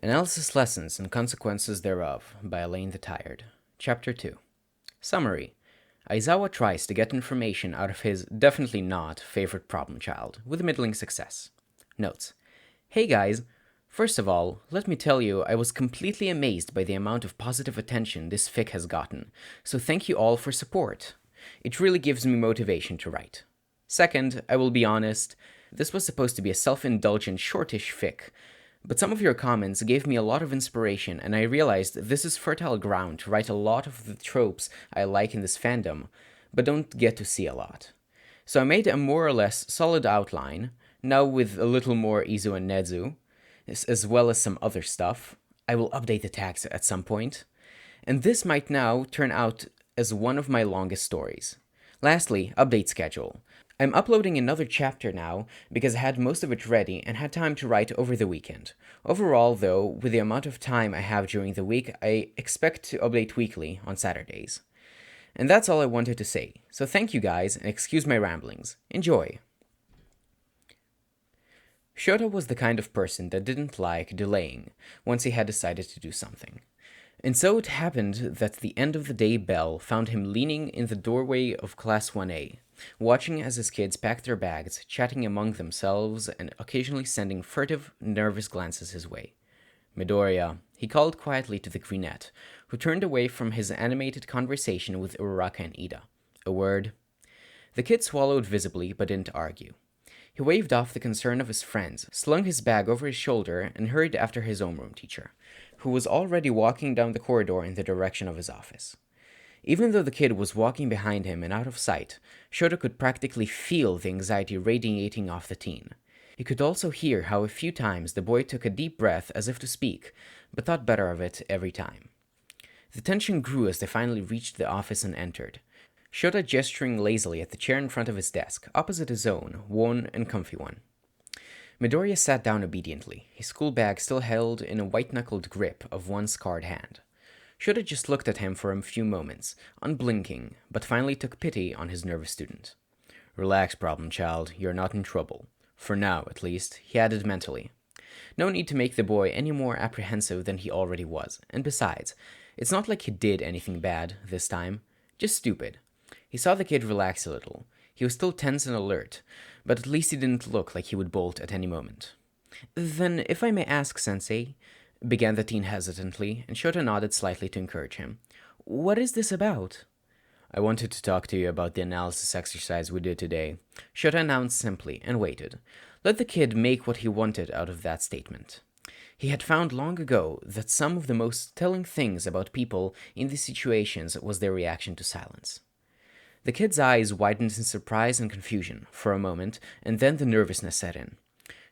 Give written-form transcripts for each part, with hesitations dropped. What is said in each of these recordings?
Analysis Lessons and Consequences Thereof by ElaneTheTired. Chapter 2. Summary. Aizawa tries to get information out of his definitely not favorite problem child, with middling success. Notes. Hey guys, first of all, let me tell you I was completely amazed by the amount of positive attention this fic has gotten, so thank you all for support. It really gives me motivation to write. Second, I will be honest, this was supposed to be a self-indulgent shortish fic, but some of your comments gave me a lot of inspiration, and I realized this is fertile ground to write a lot of the tropes I like in this fandom, but don't get to see a lot. So I made a more or less solid outline, now with a little more Izu and Nezu, as well as some other stuff. I will update the tags at some point. And this might now turn out as one of my longest stories. Lastly, update schedule. I'm uploading another chapter now because I had most of it ready and had time to write over the weekend. Overall, though, with the amount of time I have during the week, I expect to update weekly on Saturdays. And that's all I wanted to say, so thank you guys and excuse my ramblings. Enjoy! Shota was the kind of person that didn't like delaying once he had decided to do something. And so it happened that the end of the day bell found him leaning in the doorway of Class 1A, watching as his kids packed their bags, chatting among themselves, and occasionally sending furtive, nervous glances his way. Midoriya, he called quietly to the brunette, who turned away from his animated conversation with Uraraka and Ida. A word. The kid swallowed visibly, but didn't argue. He waved off the concern of his friends, slung his bag over his shoulder, and hurried after his homeroom teacher, who was already walking down the corridor in the direction of his office. Even though the kid was walking behind him and out of sight, Shota could practically feel the anxiety radiating off the teen. He could also hear how a few times the boy took a deep breath as if to speak, but thought better of it every time. The tension grew as they finally reached the office and entered, Shota gesturing lazily at the chair in front of his desk, opposite his own, worn and comfy one. Midoriya sat down obediently, his school bag still held in a white-knuckled grip of one scarred hand. Shota just looked at him for a few moments, unblinking, but finally took pity on his nervous student. Relax, problem child, you're not in trouble. For now, at least, he added mentally. No need to make the boy any more apprehensive than he already was, and besides, it's not like he did anything bad, this time. Just stupid. He saw the kid relax a little. He was still tense and alert, but at least he didn't look like he would bolt at any moment. Then, if I may ask, Sensei, began the teen hesitantly, and Shota nodded slightly to encourage him. What is this about? I wanted to talk to you about the analysis exercise we did today, Shota announced simply, and waited. Let the kid make what he wanted out of that statement. He had found long ago that some of the most telling things about people in these situations was their reaction to silence. The kid's eyes widened in surprise and confusion for a moment, and then the nervousness set in.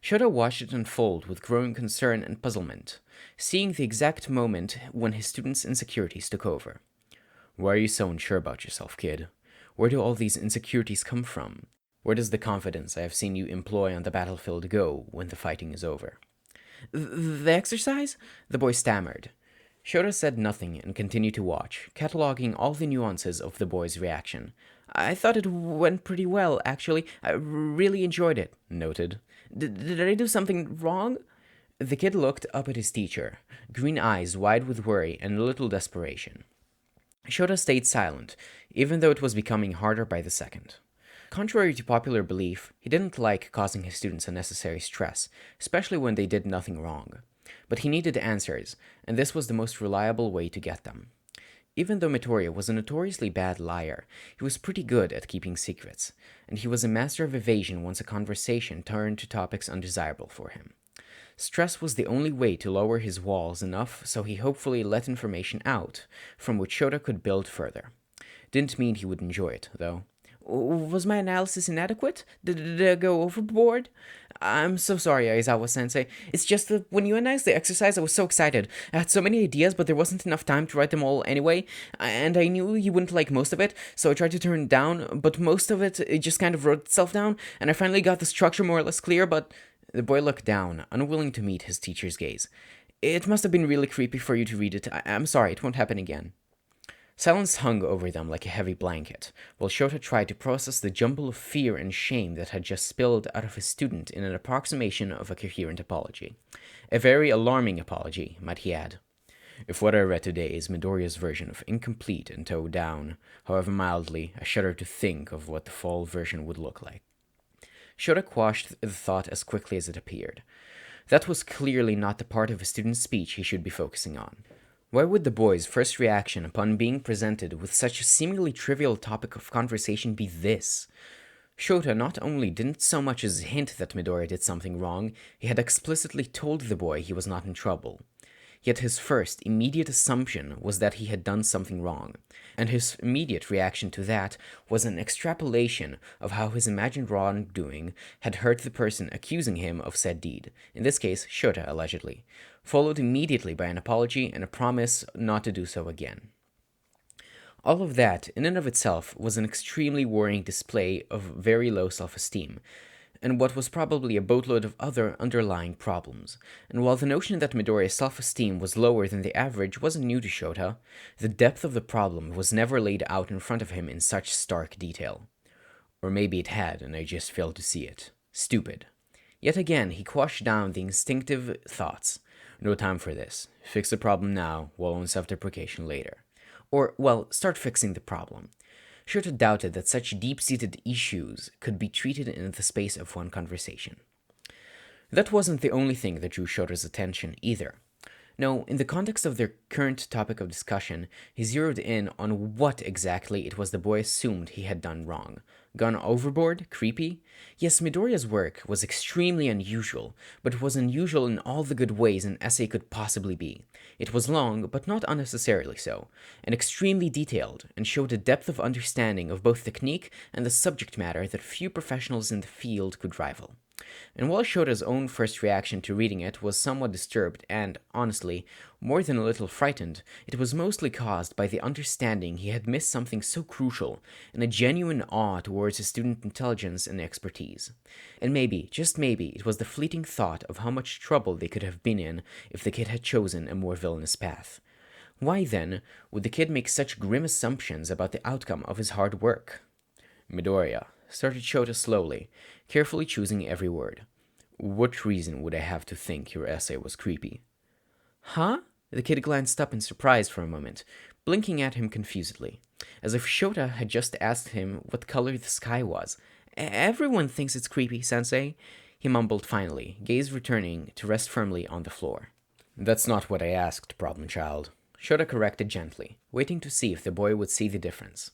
Shota watched it unfold with growing concern and puzzlement, seeing the exact moment when his student's insecurities took over. Why are you so unsure about yourself, kid? Where do all these insecurities come from? Where does the confidence I have seen you employ on the battlefield go when the fighting is over? The exercise? The boy stammered. Shota said nothing and continued to watch, cataloging all the nuances of the boy's reaction. I thought it went pretty well, actually. I really enjoyed it, noted. Did I do something wrong? The kid looked up at his teacher, green eyes wide with worry and a little desperation. Shota stayed silent, even though it was becoming harder by the second. Contrary to popular belief, he didn't like causing his students unnecessary stress, especially when they did nothing wrong. But he needed answers, and this was the most reliable way to get them. Even though Midoriya was a notoriously bad liar, he was pretty good at keeping secrets, and he was a master of evasion once a conversation turned to topics undesirable for him. Stress was the only way to lower his walls enough so he hopefully let information out, from which Shota could build further. Didn't mean he would enjoy it, though. Was my analysis inadequate? Did I go overboard? I'm so sorry, Aizawa-sensei. It's just that when you announced the exercise, I was so excited. I had so many ideas, but there wasn't enough time to write them all anyway, and I knew you wouldn't like most of it, so I tried to turn it down, but most of it just kind of wrote itself down, and I finally got the structure more or less clear, but... The boy looked down, unwilling to meet his teacher's gaze. It must have been really creepy for you to read it. I'm sorry, it won't happen again. Silence hung over them like a heavy blanket, while Shota tried to process the jumble of fear and shame that had just spilled out of his student in an approximation of a coherent apology. A very alarming apology, might he add. If what I read today is Midoriya's version of incomplete and towed down, however mildly, I shudder to think of what the full version would look like. Shota quashed the thought as quickly as it appeared. That was clearly not the part of a student's speech he should be focusing on. Why would the boy's first reaction upon being presented with such a seemingly trivial topic of conversation be this? Shota not only didn't so much as hint that Midoriya did something wrong, he had explicitly told the boy he was not in trouble. Yet his first, immediate assumption was that he had done something wrong, and his immediate reaction to that was an extrapolation of how his imagined wrongdoing had hurt the person accusing him of said deed, in this case, Shota, allegedly, followed immediately by an apology and a promise not to do so again. All of that, in and of itself, was an extremely worrying display of very low self-esteem, and what was probably a boatload of other underlying problems. And while the notion that Midoriya's self-esteem was lower than the average wasn't new to Shota, the depth of the problem was never laid out in front of him in such stark detail. Or maybe it had, and I just failed to see it. Stupid. Yet again, he quashed down the instinctive thoughts. No time for this. Fix the problem now, wallow in self-deprecation later. Or, well, start fixing the problem. Shota doubted that such deep-seated issues could be treated in the space of one conversation. That wasn't the only thing that drew Shota's attention, either. No, in the context of their current topic of discussion, he zeroed in on what exactly it was the boy assumed he had done wrong. Gone overboard? Creepy? Yes, Midoriya's work was extremely unusual, but it was unusual in all the good ways an essay could possibly be. It was long, but not unnecessarily so, and extremely detailed, and showed a depth of understanding of both technique and the subject matter that few professionals in the field could rival. And while Shota's own first reaction to reading it was somewhat disturbed and, honestly, more than a little frightened, it was mostly caused by the understanding he had missed something so crucial and a genuine awe towards his student intelligence and expertise. And maybe, just maybe, it was the fleeting thought of how much trouble they could have been in if the kid had chosen a more villainous path. Why, then, would the kid make such grim assumptions about the outcome of his hard work? Midoriya, started Shota slowly, carefully choosing every word. What reason would I have to think your essay was creepy? Huh? The kid glanced up in surprise for a moment, blinking at him confusedly, as if Shota had just asked him what color the sky was. Everyone thinks it's creepy, sensei, he mumbled finally, gaze returning to rest firmly on the floor. That's not what I asked, problem child. Shota corrected gently, waiting to see if the boy would see the difference.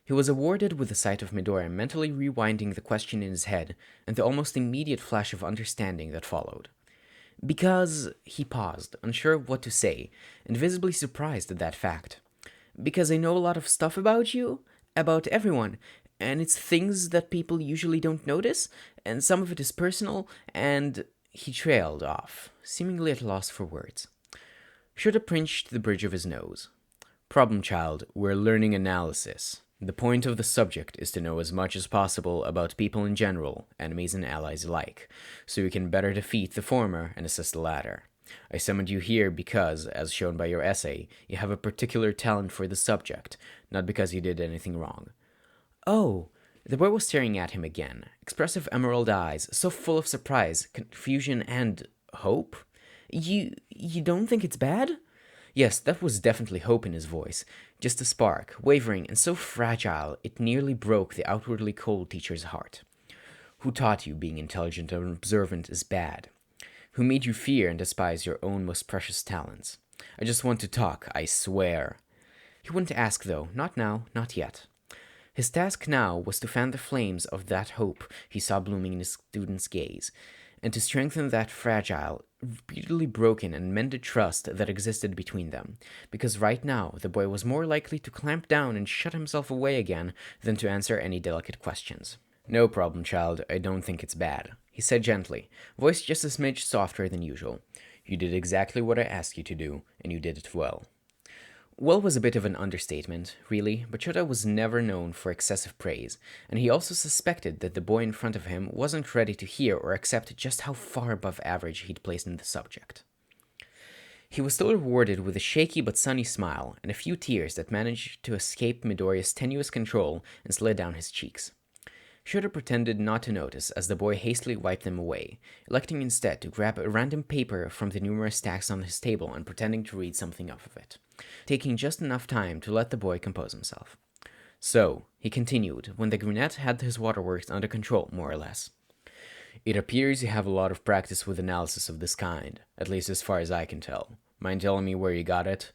He was awarded with the sight of Midoriya mentally rewinding the question in his head and the almost immediate flash of understanding that followed. Because, he paused, unsure of what to say, and visibly surprised at that fact. Because I know a lot of stuff about you, about everyone, and it's things that people usually don't notice, and some of it is personal, and he trailed off, seemingly at a loss for words. Shota pinched the bridge of his nose. Problem child, we're learning analysis. The point of the subject is to know as much as possible about people in general, enemies and allies alike, so you can better defeat the former and assist the latter. I summoned you here because, as shown by your essay, you have a particular talent for the subject, not because you did anything wrong. Oh, the boy was staring at him again, expressive emerald eyes, so full of surprise, confusion, and hope? You don't think it's bad? Yes, that was definitely hope in his voice, just a spark, wavering and so fragile it nearly broke the outwardly cold teacher's heart. Who taught you being intelligent and observant is bad? Who made you fear and despise your own most precious talents? I just want to talk, I swear. He wouldn't ask, though, not now, not yet. His task now was to fan the flames of that hope he saw blooming in his student's gaze, and to strengthen that fragile, repeatedly broken and mended trust that existed between them, because right now the boy was more likely to clamp down and shut himself away again than to answer any delicate questions. No problem, child, I don't think it's bad, he said gently, voice just a smidge softer than usual. You did exactly what I asked you to do, and you did it well. Well was a bit of an understatement, really, but Shota was never known for excessive praise, and he also suspected that the boy in front of him wasn't ready to hear or accept just how far above average he'd placed in the subject. He was still rewarded with a shaky but sunny smile and a few tears that managed to escape Midoriya's tenuous control and slid down his cheeks. Shota pretended not to notice as the boy hastily wiped them away, electing instead to grab a random paper from the numerous stacks on his table and pretending to read something off of it, taking just enough time to let the boy compose himself. So, he continued, when the brunette had his waterworks under control, more or less. It appears you have a lot of practice with analysis of this kind, at least as far as I can tell. Mind telling me where you got it?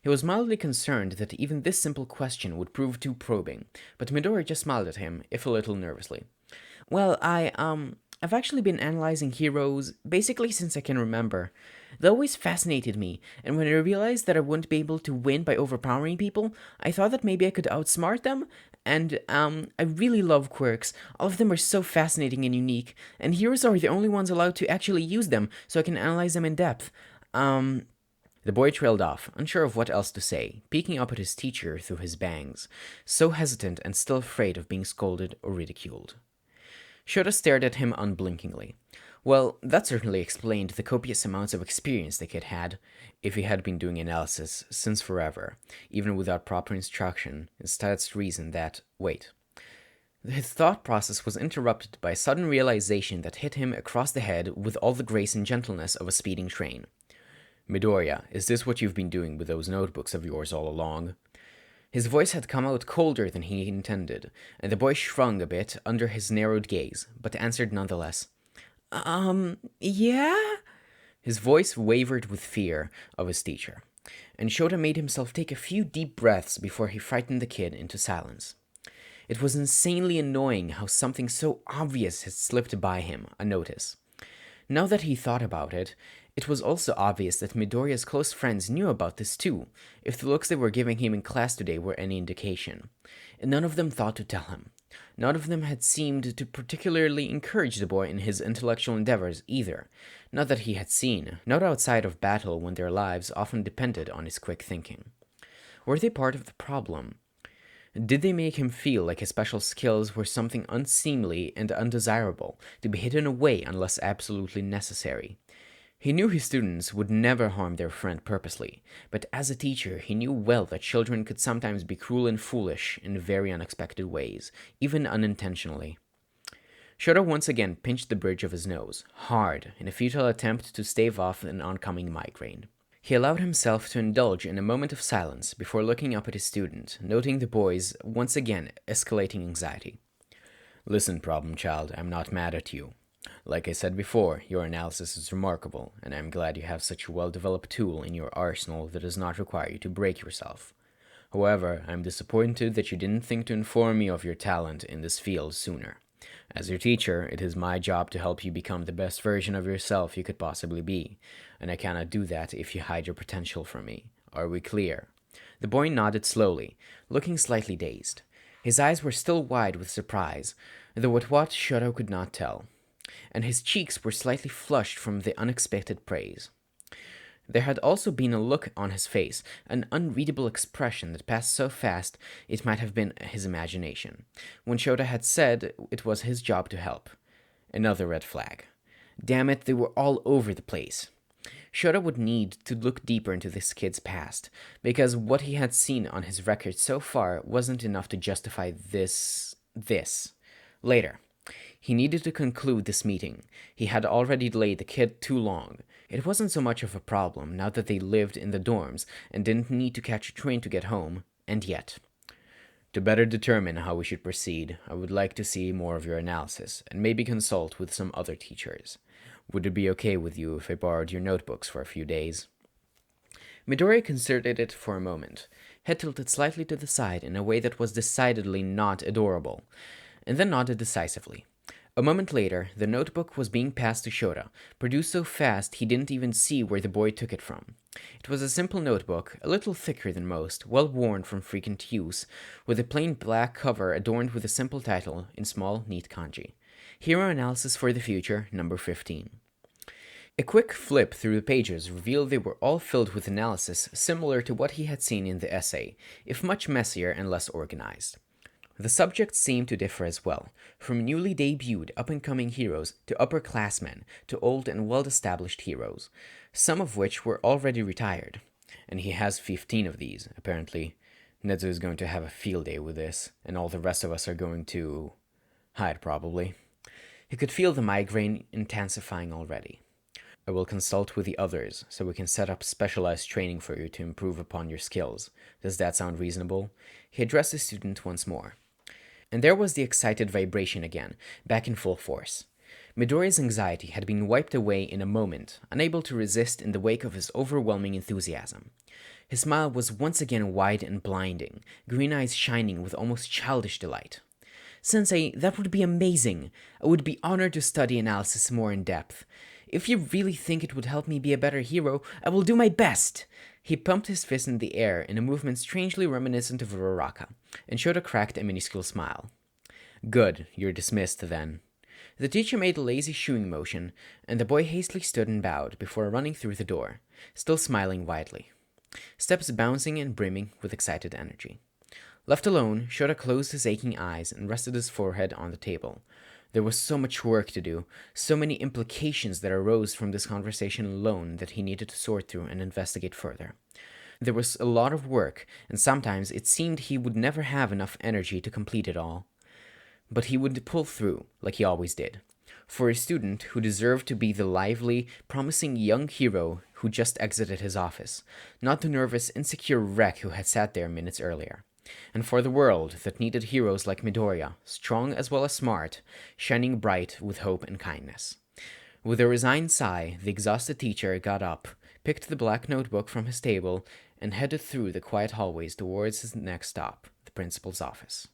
He was mildly concerned that even this simple question would prove too probing, but Midori just smiled at him, if a little nervously. Well, I've actually been analyzing heroes basically since I can remember. They always fascinated me, and when I realized that I wouldn't be able to win by overpowering people, I thought that maybe I could outsmart them, and, I really love quirks. All of them are so fascinating and unique, and heroes are the only ones allowed to actually use them, so I can analyze them in depth. The boy trailed off, unsure of what else to say, peeking up at his teacher through his bangs, so hesitant and still afraid of being scolded or ridiculed. Shota stared at him unblinkingly. Well, that certainly explained the copious amounts of experience the kid had, if he had been doing analysis since forever, even without proper instruction, instead of reason that, wait. His thought process was interrupted by a sudden realization that hit him across the head with all the grace and gentleness of a speeding train. Midoriya, is this what you've been doing with those notebooks of yours all along? His voice had come out colder than he intended, and the boy shrunk a bit under his narrowed gaze, but answered nonetheless. Yeah? His voice wavered with fear of his teacher, and Shota made himself take a few deep breaths before he frightened the kid into silence. It was insanely annoying how something so obvious had slipped by him, unnoticed. Now that he thought about it, it was also obvious that Midoriya's close friends knew about this too, if the looks they were giving him in class today were any indication. And none of them thought to tell him. None of them had seemed to particularly encourage the boy in his intellectual endeavors either, not that he had seen, not outside of battle when their lives often depended on his quick thinking. Were they part of the problem? Did they make him feel like his special skills were something unseemly and undesirable, to be hidden away unless absolutely necessary? He knew his students would never harm their friend purposely, but as a teacher he knew well that children could sometimes be cruel and foolish in very unexpected ways, even unintentionally. Shota once again pinched the bridge of his nose, hard, in a futile attempt to stave off an oncoming migraine. He allowed himself to indulge in a moment of silence before looking up at his student, noting the boy's, once again, escalating anxiety. Listen, problem child, I'm not mad at you. Like I said before, your analysis is remarkable, and I'm glad you have such a well-developed tool in your arsenal that does not require you to break yourself. However, I'm disappointed that you didn't think to inform me of your talent in this field sooner. As your teacher, it is my job to help you become the best version of yourself you could possibly be, and I cannot do that if you hide your potential from me. Are we clear? The boy nodded slowly, looking slightly dazed. His eyes were still wide with surprise, though at what Shota could not tell, and his cheeks were slightly flushed from the unexpected praise. There had also been a look on his face, an unreadable expression that passed so fast it might have been his imagination, when Shota had said it was his job to help. Another red flag. Damn it, they were all over the place. Shota would need to look deeper into this kid's past, because what he had seen on his record so far wasn't enough to justify this. Later. He needed to conclude this meeting. He had already delayed the kid too long. It wasn't so much of a problem now that they lived in the dorms and didn't need to catch a train to get home, and yet. To better determine how we should proceed, I would like to see more of your analysis, and maybe consult with some other teachers. Would it be okay with you if I borrowed your notebooks for a few days? Midori considered it for a moment, head tilted slightly to the side in a way that was decidedly not adorable, and then nodded decisively. A moment later, the notebook was being passed to Shota, produced so fast he didn't even see where the boy took it from. It was a simple notebook, a little thicker than most, well worn from frequent use, with a plain black cover adorned with a simple title in small, neat kanji. Hero Analysis for the Future, number 15. A quick flip through the pages revealed they were all filled with analysis similar to what he had seen in the essay, if much messier and less organized. The subjects seemed to differ as well, from newly debuted up-and-coming heroes to upperclassmen to old and well-established heroes, some of which were already retired. And he has 15 of these, apparently. Nezu is going to have a field day with this, and all the rest of us are going to hide, probably. He could feel the migraine intensifying already. I will consult with the others so we can set up specialized training for you to improve upon your skills. Does that sound reasonable? He addressed the student once more. And there was the excited vibration again, back in full force. Midoriya's anxiety had been wiped away in a moment, unable to resist in the wake of his overwhelming enthusiasm. His smile was once again wide and blinding, green eyes shining with almost childish delight. Sensei, that would be amazing. I would be honored to study analysis more in depth. If you really think it would help me be a better hero, I will do my best. He pumped his fist in the air in a movement strangely reminiscent of Uraraka, and showed a cracked and minuscule smile. Good, you're dismissed then. The teacher made a lazy shooing motion, and the boy hastily stood and bowed before running through the door, still smiling widely. Steps bouncing and brimming with excited energy. Left alone, Shota closed his aching eyes and rested his forehead on the table. There was so much work to do, so many implications that arose from this conversation alone that he needed to sort through and investigate further. There was a lot of work, and sometimes it seemed he would never have enough energy to complete it all. But he would pull through, like he always did. For a student who deserved to be the lively, promising young hero who just exited his office, not the nervous, insecure wreck who had sat there minutes earlier. And for the world that needed heroes like Midoriya, strong as well as smart, shining bright with hope and kindness. With a resigned sigh, the exhausted teacher got up, picked the black notebook from his table, and headed through the quiet hallways towards his next stop, the principal's office.